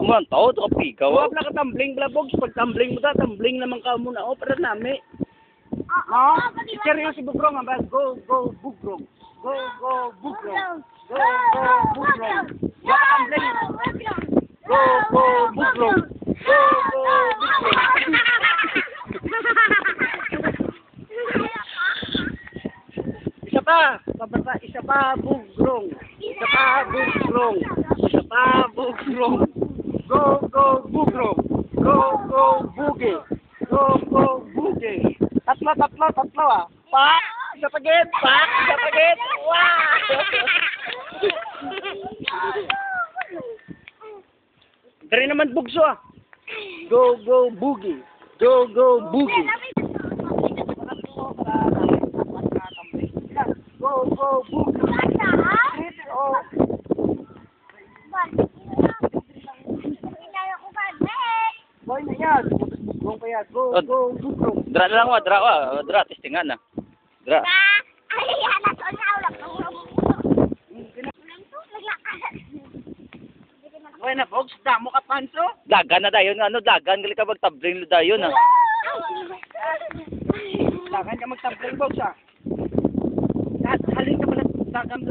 mo ang tao, ito ka pikaw. Huwag na ka tumbling blabog. Pag tumbling mo ta, tumbling naman ka muna. O, para nami. No? Seryoso si Bugrong. Go, go, Bugrong. Go, go, Bugrong. Go, go, Bugrong. Huwag ka tumbling. Go, go, Bugrong. Go, go, Bugrong. Isa pa. Pababa. Isa pa, Bugrong. Isa pa, Bugrong. Isa pa, Bugrong. Go, go, Bugrong. Go, go, Boogie. Go, go, Boogie. Tatlo ah. Pak! Isa pagit! Pak! Isa pagit! Wow! Dari naman bugso ah. Go, go, Boogie. Go, go, Boogie. Go, go, Boogie. Oh. Boy na yan. Go kaya. Go, go, Bugrong. Dra na lang wa, dra testingan na. Dra. Boy na box, damo ka panso. Dagan na dayon ano, dagan gali ka magtabling dayon ah. Dagan ka magtabling box ah. Halin ka pala dagan